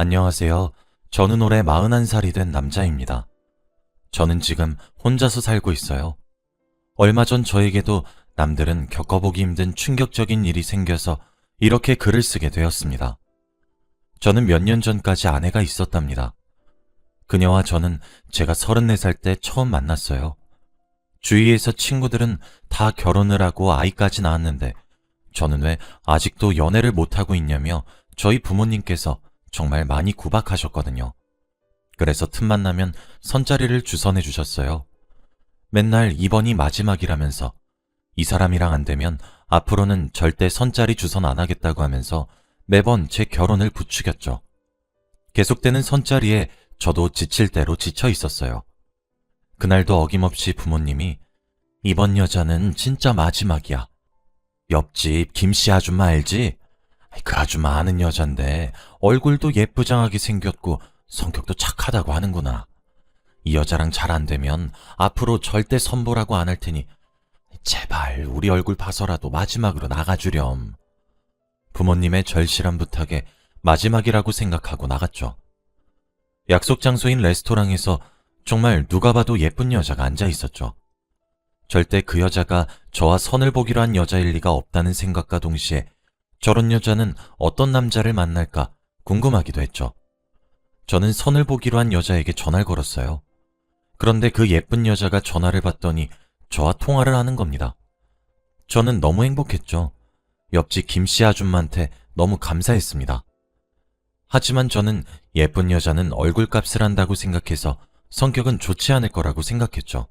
안녕하세요. 저는 올해 41살이 된 남자입니다. 저는 지금 혼자서 살고 있어요. 얼마 전 저에게도 남들은 겪어보기 힘든 충격적인 일이 생겨서 이렇게 글을 쓰게 되었습니다. 저는 몇 년 전까지 아내가 있었답니다. 그녀와 저는 제가 34살 때 처음 만났어요. 주위에서 친구들은 다 결혼을 하고 아이까지 낳았는데 저는 왜 아직도 연애를 못하고 있냐며 저희 부모님께서 정말 많이 구박하셨거든요. 그래서 틈만 나면 선자리를 주선해 주셨어요. 맨날 이번이 마지막이라면서 이 사람이랑 안 되면 앞으로는 절대 선자리 주선 안 하겠다고 하면서 매번 제 결혼을 부추겼죠. 계속되는 선자리에 저도 지칠 대로 지쳐 있었어요. 그날도 어김없이 부모님이 이번 여자는 진짜 마지막이야. 옆집 김씨 아줌마 알지? 그 아줌마 아는 여잔데 얼굴도 예쁘장하게 생겼고 성격도 착하다고 하는구나. 이 여자랑 잘 안 되면 앞으로 절대 선보라고 안 할 테니 제발 우리 얼굴 봐서라도 마지막으로 나가주렴. 부모님의 절실한 부탁에 마지막이라고 생각하고 나갔죠. 약속 장소인 레스토랑에서 정말 누가 봐도 예쁜 여자가 앉아 있었죠. 절대 그 여자가 저와 선을 보기로 한 여자일 리가 없다는 생각과 동시에 저런 여자는 어떤 남자를 만날까 궁금하기도 했죠. 저는 선을 보기로 한 여자에게 전화를 걸었어요. 그런데 그 예쁜 여자가 전화를 받더니 저와 통화를 하는 겁니다. 저는 너무 행복했죠. 옆집 김씨 아줌마한테 너무 감사했습니다. 하지만 저는 예쁜 여자는 얼굴값을 한다고 생각해서 성격은 좋지 않을 거라고 생각했죠.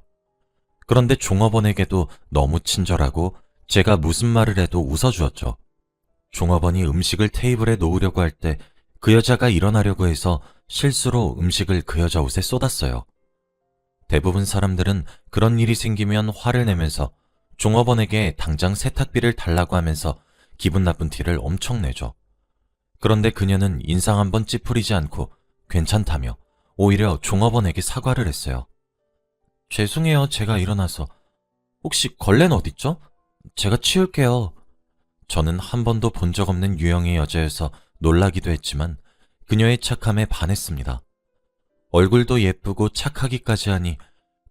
그런데 종업원에게도 너무 친절하고 제가 무슨 말을 해도 웃어주었죠. 종업원이 음식을 테이블에 놓으려고 할 때 그 여자가 일어나려고 해서 실수로 음식을 그 여자 옷에 쏟았어요. 대부분 사람들은 그런 일이 생기면 화를 내면서 종업원에게 당장 세탁비를 달라고 하면서 기분 나쁜 티를 엄청 내죠. 그런데 그녀는 인상 한번 찌푸리지 않고 괜찮다며 오히려 종업원에게 사과를 했어요. 죄송해요, 제가 일어나서. 혹시 걸레는 어딨죠? 제가 치울게요. 저는 한 번도 본 적 없는 유형의 여자여서 놀라기도 했지만 그녀의 착함에 반했습니다. 얼굴도 예쁘고 착하기까지 하니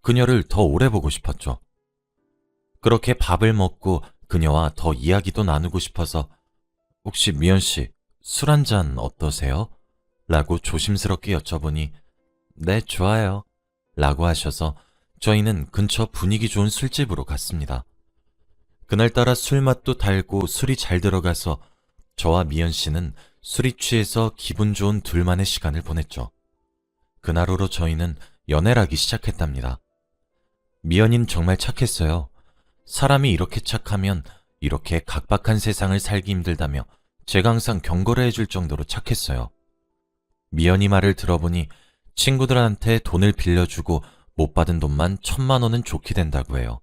그녀를 더 오래 보고 싶었죠. 그렇게 밥을 먹고 그녀와 더 이야기도 나누고 싶어서 혹시 미연 씨, 술 한 잔 어떠세요? 라고 조심스럽게 여쭤보니 네, 좋아요. 라고 하셔서 저희는 근처 분위기 좋은 술집으로 갔습니다. 그날따라 술맛도 달고 술이 잘 들어가서 저와 미연 씨는 술이 취해서 기분 좋은 둘만의 시간을 보냈죠. 그날후로 저희는 연애를 하기 시작했답니다. 미연인 정말 착했어요. 사람이 이렇게 착하면 이렇게 각박한 세상을 살기 힘들다며 제가 항상 경고를 해줄 정도로 착했어요. 미연이 말을 들어보니 친구들한테 돈을 빌려주고 못 받은 돈만 1,000만 원은 좋게 된다고 해요.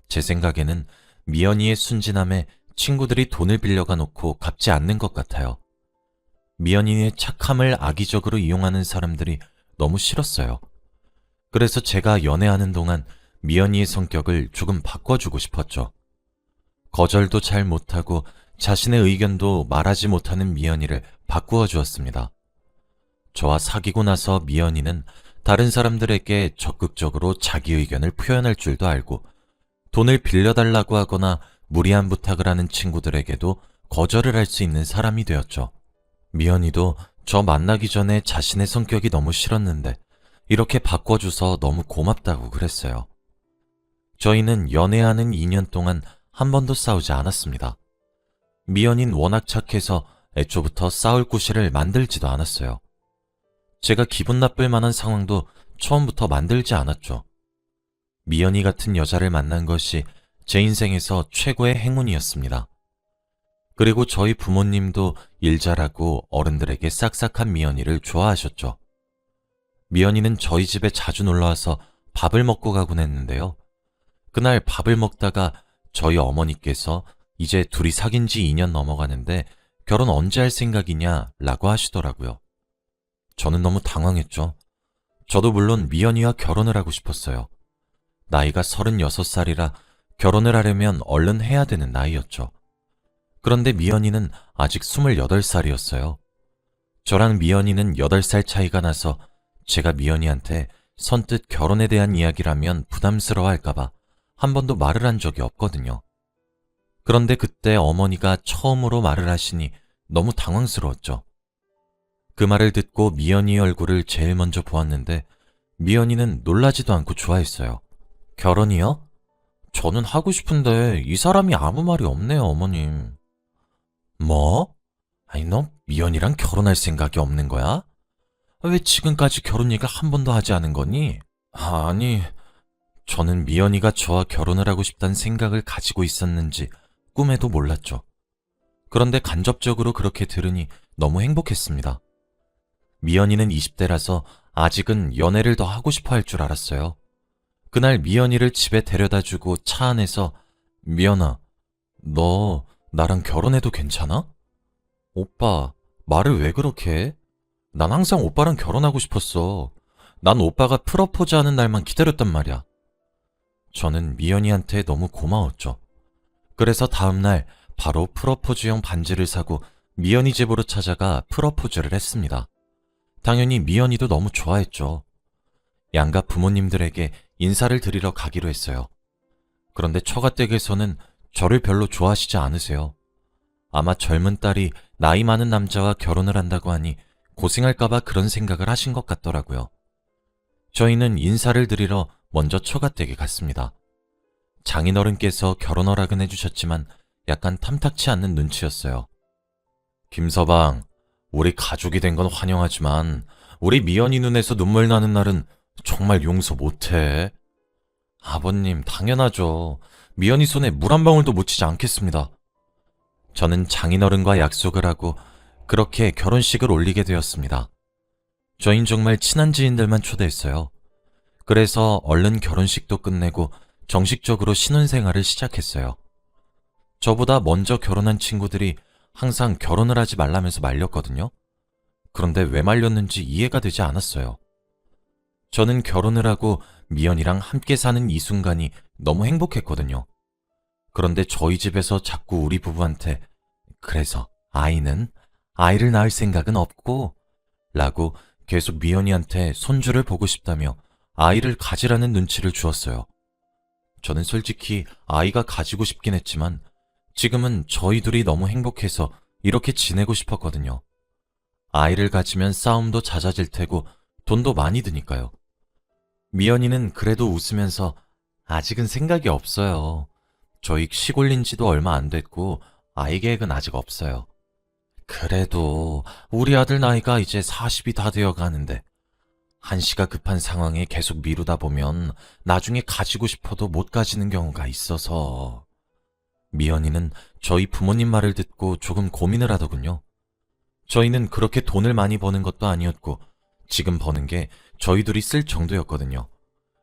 제 생각에는 미연이의 순진함에 친구들이 돈을 빌려가 놓고 갚지 않는 것 같아요. 미연이의 착함을 악의적으로 이용하는 사람들이 너무 싫었어요. 그래서 제가 연애하는 동안 미연이의 성격을 조금 바꿔주고 싶었죠. 거절도 잘 못하고 자신의 의견도 말하지 못하는 미연이를 바꾸어 주었습니다. 저와 사귀고 나서 미연이는 다른 사람들에게 적극적으로 자기 의견을 표현할 줄도 알고 돈을 빌려달라고 하거나 무리한 부탁을 하는 친구들에게도 거절을 할 수 있는 사람이 되었죠. 미연이도 저 만나기 전에 자신의 성격이 너무 싫었는데 이렇게 바꿔줘서 너무 고맙다고 그랬어요. 저희는 연애하는 2년 동안 한 번도 싸우지 않았습니다. 미연인 워낙 착해서 애초부터 싸울 구실을 만들지도 않았어요. 제가 기분 나쁠 만한 상황도 처음부터 만들지 않았죠. 미연이 같은 여자를 만난 것이 제 인생에서 최고의 행운이었습니다. 그리고 저희 부모님도 일 잘하고 어른들에게 싹싹한 미연이를 좋아하셨죠. 미연이는 저희 집에 자주 놀러와서 밥을 먹고 가곤 했는데요. 그날 밥을 먹다가 저희 어머니께서 이제 둘이 사귄 지 2년 넘어가는데 결혼 언제 할 생각이냐 라고 하시더라고요. 저는 너무 당황했죠. 저도 물론 미연이와 결혼을 하고 싶었어요. 나이가 36살이라 결혼을 하려면 얼른 해야 되는 나이였죠. 그런데 미연이는 아직 28살이었어요. 저랑 미연이는 8살 차이가 나서 제가 미연이한테 선뜻 결혼에 대한 이야기를 하면 부담스러워할까봐 한 번도 말을 한 적이 없거든요. 그런데 그때 어머니가 처음으로 말을 하시니 너무 당황스러웠죠. 그 말을 듣고 미연이 얼굴을 제일 먼저 보았는데 미연이는 놀라지도 않고 좋아했어요. 결혼이요? 저는 하고 싶은데 이 사람이 아무 말이 없네요, 어머님. 뭐? 아니, 너 미연이랑 결혼할 생각이 없는 거야? 왜 지금까지 결혼 얘기를 한 번도 하지 않은 거니? 아니, 저는 미연이가 저와 결혼을 하고 싶다는 생각을 가지고 있었는지 꿈에도 몰랐죠. 그런데 간접적으로 그렇게 들으니 너무 행복했습니다. 미연이는 20대라서 아직은 연애를 더 하고 싶어 할 줄 알았어요. 그날 미연이를 집에 데려다주고 차 안에서 미연아, 너 나랑 결혼해도 괜찮아? 오빠, 말을 왜 그렇게 해? 난 항상 오빠랑 결혼하고 싶었어. 난 오빠가 프러포즈 하는 날만 기다렸단 말이야. 저는 미연이한테 너무 고마웠죠. 그래서 다음날 바로 프러포즈용 반지를 사고 미연이 집으로 찾아가 프러포즈를 했습니다. 당연히 미연이도 너무 좋아했죠. 양가 부모님들에게 인사를 드리러 가기로 했어요. 그런데 처가댁에서는 저를 별로 좋아하시지 않으세요. 아마 젊은 딸이 나이 많은 남자와 결혼을 한다고 하니 고생할까봐 그런 생각을 하신 것 같더라고요. 저희는 인사를 드리러 먼저 처가댁에 갔습니다. 장인어른께서 결혼 허락은 해주셨지만 약간 탐탁치 않는 눈치였어요. 김서방, 우리 가족이 된 건 환영하지만 우리 미연이 눈에서 눈물 나는 날은 정말 용서 못해. 아버님, 당연하죠. 미연이 손에 물 한 방울도 묻히지 않겠습니다. 저는 장인어른과 약속을 하고 그렇게 결혼식을 올리게 되었습니다. 저흰 정말 친한 지인들만 초대했어요. 그래서 얼른 결혼식도 끝내고 정식적으로 신혼생활을 시작했어요. 저보다 먼저 결혼한 친구들이 항상 결혼을 하지 말라면서 말렸거든요. 그런데 왜 말렸는지 이해가 되지 않았어요. 저는 결혼을 하고 미연이랑 함께 사는 이 순간이 너무 행복했거든요. 그런데 저희 집에서 자꾸 우리 부부한테 그래서 아이를 낳을 생각은 없고 라고 계속 미연이한테 손주를 보고 싶다며 아이를 가지라는 눈치를 주었어요. 저는 솔직히 아이가 가지고 싶긴 했지만 지금은 저희 둘이 너무 행복해서 이렇게 지내고 싶었거든요. 아이를 가지면 싸움도 잦아질 테고 돈도 많이 드니까요. 미연이는 그래도 웃으면서 아직은 생각이 없어요. 저희 시골린 지도 얼마 안 됐고 아이 계획은 아직 없어요. 그래도 우리 아들 나이가 이제 40이 다 되어 가는데 한시가 급한 상황에 계속 미루다 보면 나중에 가지고 싶어도 못 가지는 경우가 있어서. 미연이는 저희 부모님 말을 듣고 조금 고민을 하더군요. 저희는 그렇게 돈을 많이 버는 것도 아니었고 지금 버는 게 저희 둘이 쓸 정도였거든요.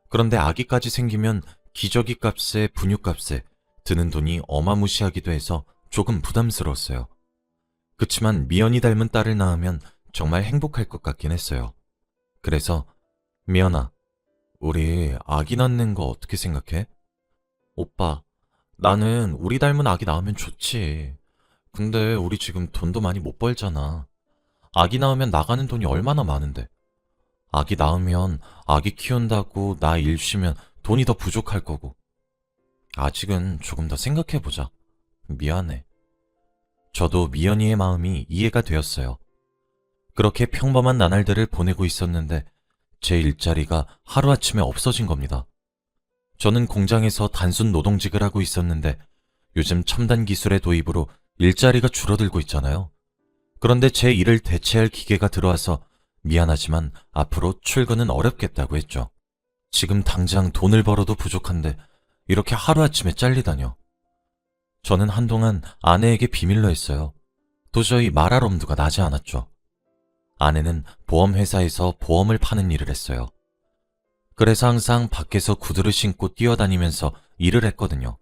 그런데 아기까지 생기면 기저귀 값에 분유 값에 드는 돈이 어마무시하기도 해서 조금 부담스러웠어요. 그치만 미연이 닮은 딸을 낳으면 정말 행복할 것 같긴 했어요. 그래서 미연아, 우리 아기 낳는 거 어떻게 생각해? 오빠, 나는 우리 닮은 아기 낳으면 좋지. 근데 우리 지금 돈도 많이 못 벌잖아. 아기 낳으면 나가는 돈이 얼마나 많은데. 아기 낳으면 아기 키운다고 나 일 쉬면 돈이 더 부족할 거고. 아직은 조금 더 생각해보자. 미안해. 저도 미연이의 마음이 이해가 되었어요. 그렇게 평범한 나날들을 보내고 있었는데 제 일자리가 하루아침에 없어진 겁니다. 저는 공장에서 단순 노동직을 하고 있었는데 요즘 첨단 기술의 도입으로 일자리가 줄어들고 있잖아요. 그런데 제 일을 대체할 기계가 들어와서 미안하지만 앞으로 출근은 어렵겠다고 했죠. 지금 당장 돈을 벌어도 부족한데 이렇게 하루아침에 잘리다뇨. 저는 한동안 아내에게 비밀로 했어요. 도저히 말할 엄두가 나지 않았죠. 아내는 보험회사에서 보험을 파는 일을 했어요. 그래서 항상 밖에서 구두를 신고 뛰어다니면서 일을 했거든요.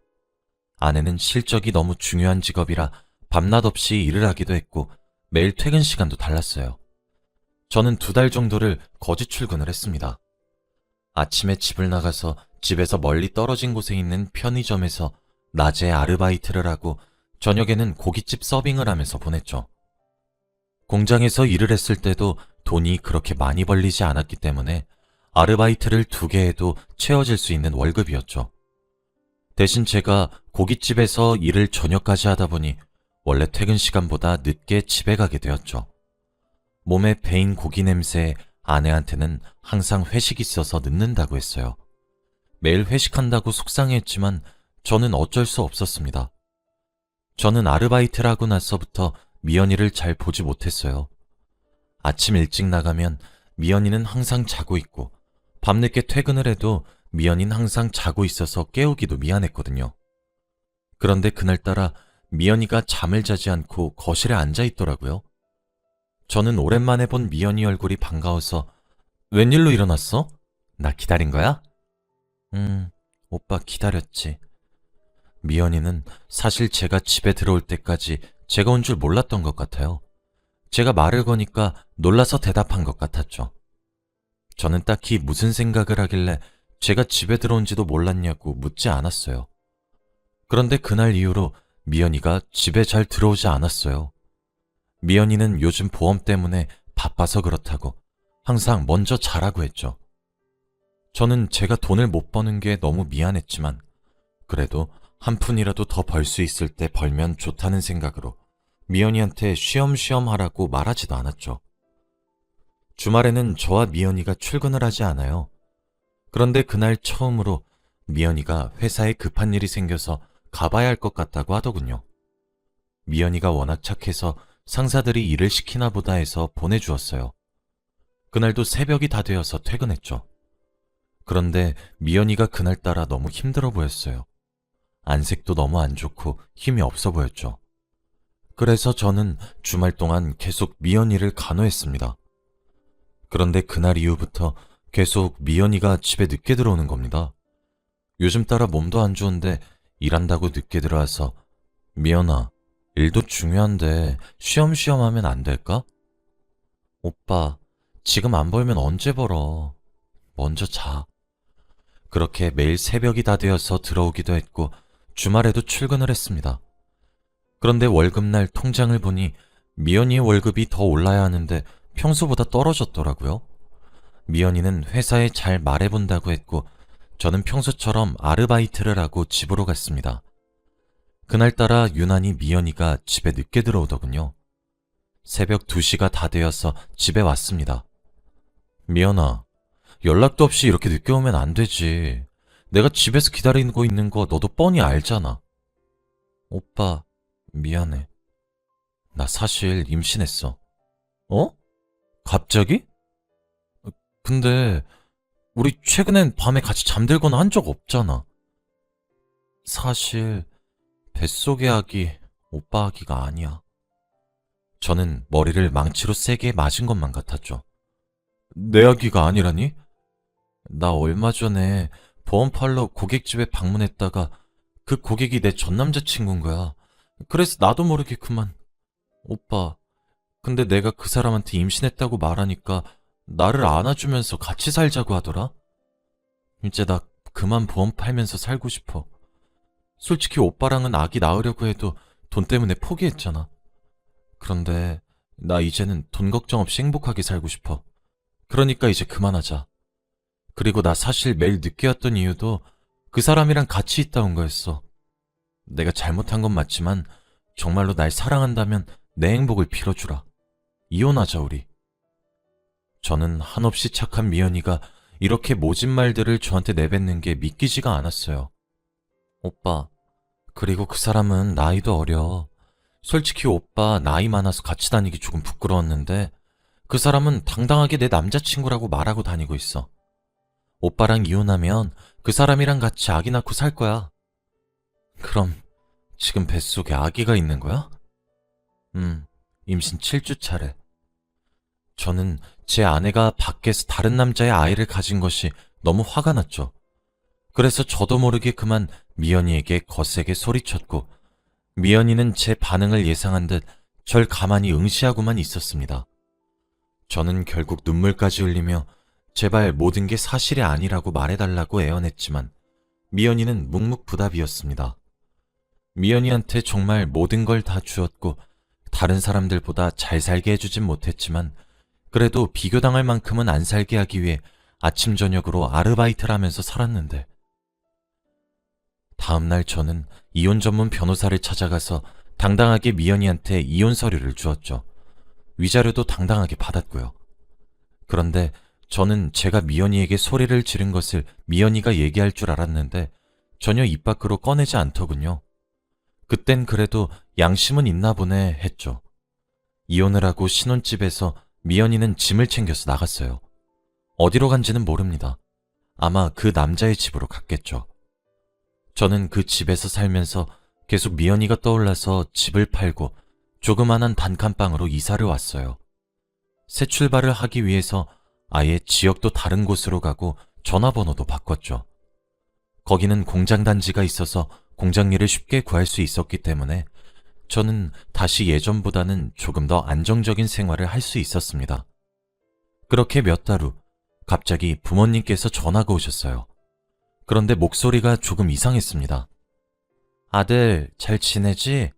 아내는 실적이 너무 중요한 직업이라 밤낮 없이 일을 하기도 했고 매일 퇴근 시간도 달랐어요. 저는 2달 정도를 거짓 출근을 했습니다. 아침에 집을 나가서 집에서 멀리 떨어진 곳에 있는 편의점에서 낮에 아르바이트를 하고 저녁에는 고깃집 서빙을 하면서 보냈죠. 공장에서 일을 했을 때도 돈이 그렇게 많이 벌리지 않았기 때문에 아르바이트를 2개 해도 채워질 수 있는 월급이었죠. 대신 제가 고깃집에서 일을 저녁까지 하다 보니 원래 퇴근 시간보다 늦게 집에 가게 되었죠. 몸에 배인 고기 냄새에 아내한테는 항상 회식이 있어서 늦는다고 했어요. 매일 회식한다고 속상해했지만 저는 어쩔 수 없었습니다. 저는 아르바이트를 하고 나서부터 미연이를 잘 보지 못했어요. 아침 일찍 나가면 미연이는 항상 자고 있고 밤늦게 퇴근을 해도 미연이는 항상 자고 있어서 깨우기도 미안했거든요. 그런데 그날따라 미연이가 잠을 자지 않고 거실에 앉아 있더라고요. 저는 오랜만에 본 미연이 얼굴이 반가워서 웬일로 일어났어? 나 기다린 거야? 오빠 기다렸지. 미연이는 사실 제가 집에 들어올 때까지 제가 온 줄 몰랐던 것 같아요. 제가 말을 거니까 놀라서 대답한 것 같았죠. 저는 딱히 무슨 생각을 하길래 제가 집에 들어온지도 몰랐냐고 묻지 않았어요. 그런데 그날 이후로 미연이가 집에 잘 들어오지 않았어요. 미연이는 요즘 보험 때문에 바빠서 그렇다고 항상 먼저 자라고 했죠. 저는 제가 돈을 못 버는 게 너무 미안했지만 그래도 한 푼이라도 더 벌 수 있을 때 벌면 좋다는 생각으로 미연이한테 쉬엄쉬엄 하라고 말하지도 않았죠. 주말에는 저와 미연이가 출근을 하지 않아요. 그런데 그날 처음으로 미연이가 회사에 급한 일이 생겨서 가봐야 할 것 같다고 하더군요. 미연이가 워낙 착해서 상사들이 일을 시키나 보다 해서 보내주었어요. 그날도 새벽이 다 되어서 퇴근했죠. 그런데 미연이가 그날따라 너무 힘들어 보였어요. 안색도 너무 안 좋고 힘이 없어 보였죠. 그래서 저는 주말 동안 계속 미연이를 간호했습니다. 그런데 그날 이후부터 계속 미연이가 집에 늦게 들어오는 겁니다. 요즘 따라 몸도 안 좋은데 일한다고 늦게 들어와서 미연아, 일도 중요한데 쉬엄쉬엄 하면 안 될까? 오빠, 지금 안 벌면 언제 벌어? 먼저 자. 그렇게 매일 새벽이 다 되어서 들어오기도 했고 주말에도 출근을 했습니다. 그런데 월급날 통장을 보니 미연이의 월급이 더 올라야 하는데 평소보다 떨어졌더라고요. 미연이는 회사에 잘 말해본다고 했고 저는 평소처럼 아르바이트를 하고 집으로 갔습니다. 그날따라 유난히 미연이가 집에 늦게 들어오더군요. 새벽 2시가 다 되어서 집에 왔습니다. 미연아, 연락도 없이 이렇게 늦게 오면 안 되지. 내가 집에서 기다리고 있는 거 너도 뻔히 알잖아. 오빠, 미안해. 나 사실 임신했어. 어? 갑자기? 근데 우리 최근엔 밤에 같이 잠들거나 한 적 없잖아. 사실 뱃속의 아기 오빠 아기가 아니야. 저는 머리를 망치로 세게 맞은 것만 같았죠. 내 아기가 아니라니? 나 얼마 전에 보험 팔러 고깃집에 방문했다가 그 고객이 내 전 남자친구인 거야. 그래서 나도 모르게 그만. 오빠, 근데 내가 그 사람한테 임신했다고 말하니까 나를 안아주면서 같이 살자고 하더라? 이제 나 그만 보험 팔면서 살고 싶어. 솔직히 오빠랑은 아기 낳으려고 해도 돈 때문에 포기했잖아. 그런데 나 이제는 돈 걱정 없이 행복하게 살고 싶어. 그러니까 이제 그만하자. 그리고 나 사실 매일 늦게 왔던 이유도 그 사람이랑 같이 있다 온 거였어. 내가 잘못한 건 맞지만 정말로 날 사랑한다면 내 행복을 빌어주라. 이혼하자 우리. 저는 한없이 착한 미연이가 이렇게 모진 말들을 저한테 내뱉는 게 믿기지가 않았어요. 오빠, 그리고 그 사람은 나이도 어려. 솔직히 오빠 나이 많아서 같이 다니기 조금 부끄러웠는데 그 사람은 당당하게 내 남자친구라고 말하고 다니고 있어. 오빠랑 이혼하면 그 사람이랑 같이 아기 낳고 살 거야. 그럼 지금 뱃속에 아기가 있는 거야? 임신 7주 차래. 저는 제 아내가 밖에서 다른 남자의 아이를 가진 것이 너무 화가 났죠. 그래서 저도 모르게 그만 미연이에게 거세게 소리쳤고 미연이는 제 반응을 예상한 듯 절 가만히 응시하고만 있었습니다. 저는 결국 눈물까지 흘리며 제발 모든 게 사실이 아니라고 말해달라고 애원했지만 미연이는 묵묵부답이었습니다. 미연이한테 정말 모든 걸 다 주었고 다른 사람들보다 잘 살게 해주진 못했지만 그래도 비교당할 만큼은 안 살게 하기 위해 아침 저녁으로 아르바이트를 하면서 살았는데 다음날 저는 이혼 전문 변호사를 찾아가서 당당하게 미연이한테 이혼 서류를 주었죠. 위자료도 당당하게 받았고요. 그런데 저는 제가 미연이에게 소리를 지른 것을 미연이가 얘기할 줄 알았는데 전혀 입 밖으로 꺼내지 않더군요. 그땐 그래도 양심은 있나 보네 했죠. 이혼을 하고 신혼집에서 미연이는 짐을 챙겨서 나갔어요. 어디로 간지는 모릅니다. 아마 그 남자의 집으로 갔겠죠. 저는 그 집에서 살면서 계속 미연이가 떠올라서 집을 팔고 조그만한 단칸방으로 이사를 왔어요. 새 출발을 하기 위해서 아예 지역도 다른 곳으로 가고 전화번호도 바꿨죠. 거기는 공장 단지가 있어서 공장 일을 쉽게 구할 수 있었기 때문에 저는 다시 예전보다는 조금 더 안정적인 생활을 할 수 있었습니다. 그렇게 몇 달 후 갑자기 부모님께서 전화가 오셨어요. 그런데 목소리가 조금 이상했습니다. 아들, 잘 지내지?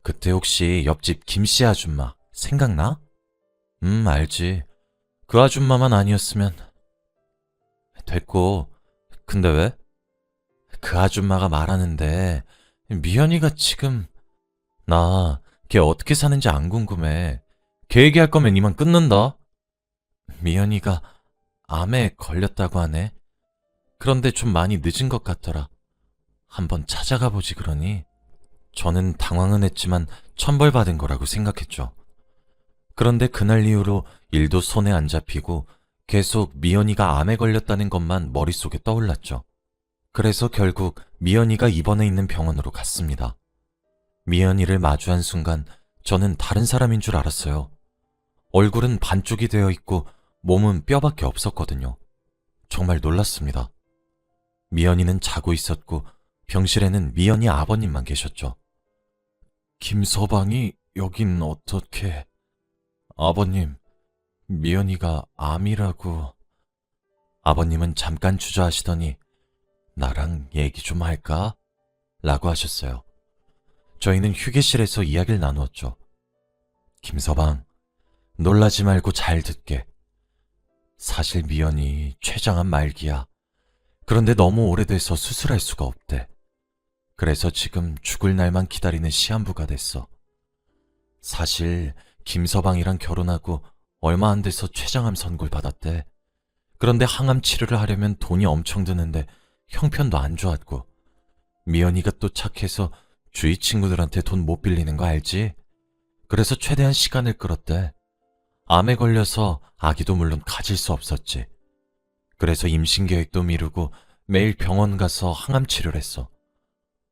그때 혹시 옆집 김씨 아줌마 생각나? 알지. 그 아줌마만 아니었으면. 됐고, 근데 왜? 그 아줌마가 말하는데 미연이가 지금 나 걔 어떻게 사는지 안 궁금해. 걔 얘기할 거면 이만 끊는다. 미연이가 암에 걸렸다고 하네. 그런데 좀 많이 늦은 것 같더라. 한번 찾아가 보지 그러니. 저는 당황은 했지만 천벌받은 거라고 생각했죠. 그런데 그날 이후로 일도 손에 안 잡히고 계속 미연이가 암에 걸렸다는 것만 머릿속에 떠올랐죠. 그래서 결국 미연이가 입원해 있는 병원으로 갔습니다. 미연이를 마주한 순간 저는 다른 사람인 줄 알았어요. 얼굴은 반쪽이 되어 있고 몸은 뼈밖에 없었거든요. 정말 놀랐습니다. 미연이는 자고 있었고 병실에는 미연이 아버님만 계셨죠. 김서방이 여긴 어떻게... 아버님, 미연이가 암이라고... 아버님은 잠깐 주저하시더니 나랑 얘기 좀 할까? 라고 하셨어요. 저희는 휴게실에서 이야기를 나누었죠. 김서방, 놀라지 말고 잘 듣게. 사실 미연이 췌장암 말기야. 그런데 너무 오래돼서 수술할 수가 없대. 그래서 지금 죽을 날만 기다리는 시한부가 됐어. 사실 김서방이랑 결혼하고 얼마 안 돼서 췌장암 선고를 받았대. 그런데 항암 치료를 하려면 돈이 엄청 드는데 형편도 안 좋았고 미연이가 또 착해서 주위 친구들한테 돈 못 빌리는 거 알지? 그래서 최대한 시간을 끌었대. 암에 걸려서 아기도 물론 가질 수 없었지. 그래서 임신 계획도 미루고 매일 병원 가서 항암 치료를 했어.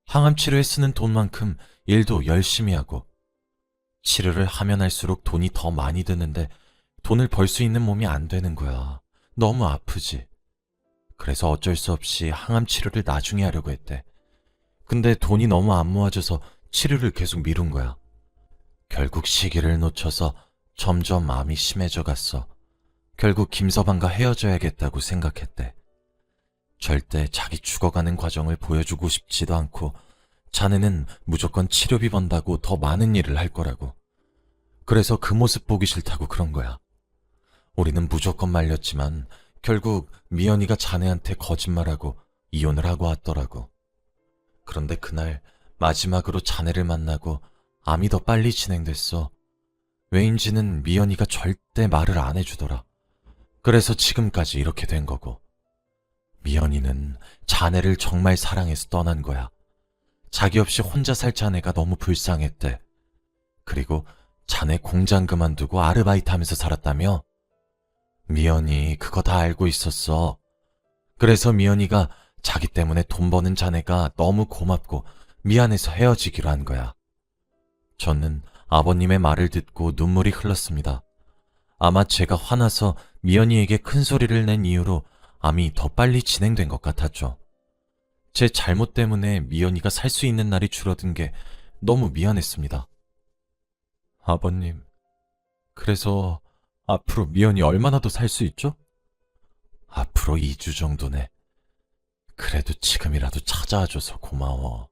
항암 치료에 쓰는 돈만큼 일도 열심히 하고 치료를 하면 할수록 돈이 더 많이 드는데 돈을 벌 수 있는 몸이 안 되는 거야. 너무 아프지. 그래서 어쩔 수 없이 항암 치료를 나중에 하려고 했대. 근데 돈이 너무 안 모아져서 치료를 계속 미룬 거야. 결국 시기를 놓쳐서 점점 암이 심해져 갔어. 결국 김서방과 헤어져야겠다고 생각했대. 절대 자기 죽어가는 과정을 보여주고 싶지도 않고 자네는 무조건 치료비 번다고 더 많은 일을 할 거라고. 그래서 그 모습 보기 싫다고 그런 거야. 우리는 무조건 말렸지만 결국 미연이가 자네한테 거짓말하고 이혼을 하고 왔더라고. 그런데 그날 마지막으로 자네를 만나고 암이 더 빨리 진행됐어. 왜인지는 미연이가 절대 말을 안 해주더라. 그래서 지금까지 이렇게 된 거고. 미연이는 자네를 정말 사랑해서 떠난 거야. 자기 없이 혼자 살 자네가 너무 불쌍했대. 그리고 자네 공장 그만두고 아르바이트 하면서 살았다며? 미연이 그거 다 알고 있었어. 그래서 미연이가 자기 때문에 돈 버는 자네가 너무 고맙고 미안해서 헤어지기로 한 거야. 저는 아버님의 말을 듣고 눈물이 흘렀습니다. 아마 제가 화나서 미연이에게 큰 소리를 낸 이유로 암이 더 빨리 진행된 것 같았죠. 제 잘못 때문에 미연이가 살 수 있는 날이 줄어든 게 너무 미안했습니다. 아버님, 그래서 앞으로 미연이 얼마나 더 살 수 있죠? 앞으로 2주 정도네. 그래도 지금이라도 찾아와줘서 고마워.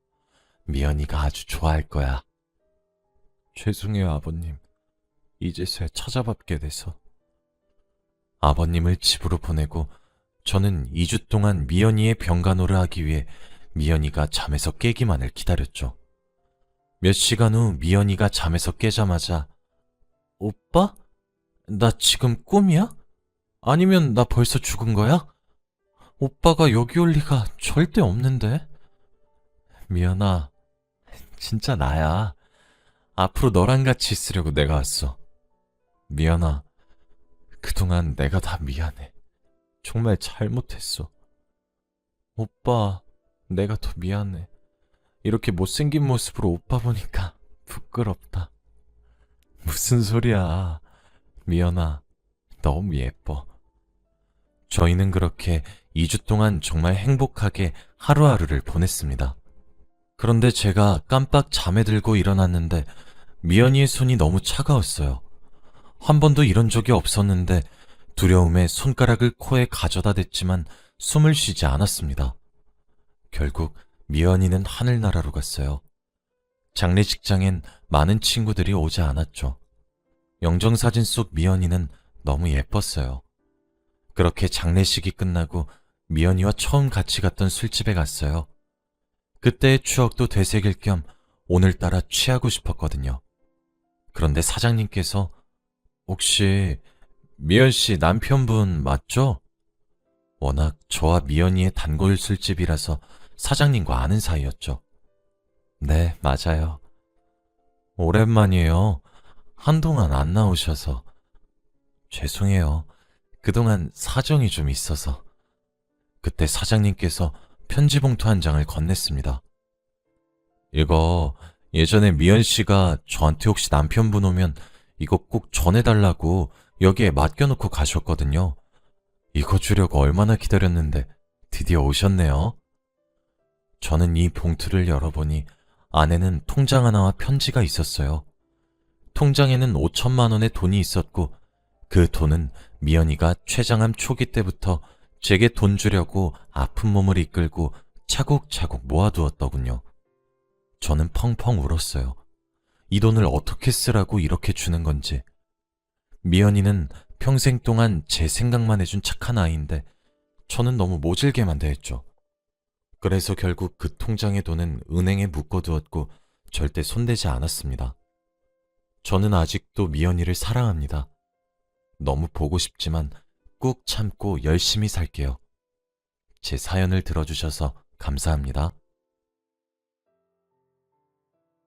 미연이가 아주 좋아할 거야. 죄송해요, 아버님. 이제서야 찾아뵙게 돼서. 아버님을 집으로 보내고 저는 2주 동안 미연이의 병간호를 하기 위해 미연이가 잠에서 깨기만을 기다렸죠. 몇 시간 후 미연이가 잠에서 깨자마자 오빠? 나 지금 꿈이야? 아니면 나 벌써 죽은 거야? 오빠가 여기 올 리가 절대 없는데? 미연아, 진짜 나야. 앞으로 너랑 같이 있으려고 내가 왔어. 미연아, 그동안 내가 다 미안해. 정말 잘못했어. 오빠, 내가 더 미안해. 이렇게 못생긴 모습으로 오빠 보니까 부끄럽다. 무슨 소리야. 미연아, 너무 예뻐. 저희는 그렇게 2주 동안 정말 행복하게 하루하루를 보냈습니다. 그런데 제가 깜빡 잠에 들고 일어났는데 미연이의 손이 너무 차가웠어요. 한 번도 이런 적이 없었는데 두려움에 손가락을 코에 가져다 댔지만 숨을 쉬지 않았습니다. 결국 미연이는 하늘나라로 갔어요. 장례식장엔 많은 친구들이 오지 않았죠. 영정사진 속 미연이는 너무 예뻤어요. 그렇게 장례식이 끝나고 미연이와 처음 같이 갔던 술집에 갔어요. 그때의 추억도 되새길 겸 오늘따라 취하고 싶었거든요. 그런데 사장님께서 혹시 미연 씨 남편분 맞죠? 워낙 저와 미연이의 단골 술집이라서 사장님과 아는 사이였죠. 네, 맞아요. 오랜만이에요. 한동안 안 나오셔서. 죄송해요. 그동안 사정이 좀 있어서. 그때 사장님께서 편지 봉투 한 장을 건넸습니다. 이거 예전에 미연 씨가 저한테 혹시 남편분 오면 이거 꼭 전해달라고 여기에 맡겨놓고 가셨거든요. 이거 주려고 얼마나 기다렸는데 드디어 오셨네요. 저는 이 봉투를 열어보니 안에는 통장 하나와 편지가 있었어요. 통장에는 5천만 원의 돈이 있었고 그 돈은 미연이가 췌장암 초기 때부터 제게 돈 주려고 아픈 몸을 이끌고 차곡차곡 모아두었더군요. 저는 펑펑 울었어요. 이 돈을 어떻게 쓰라고 이렇게 주는 건지. 미연이는 평생 동안 제 생각만 해준 착한 아이인데 저는 너무 모질게만 대했죠. 그래서 결국 그 통장의 돈은 은행에 묶어두었고 절대 손대지 않았습니다. 저는 아직도 미연이를 사랑합니다. 너무 보고 싶지만 꾹 참고 열심히 살게요. 제 사연을 들어주셔서 감사합니다.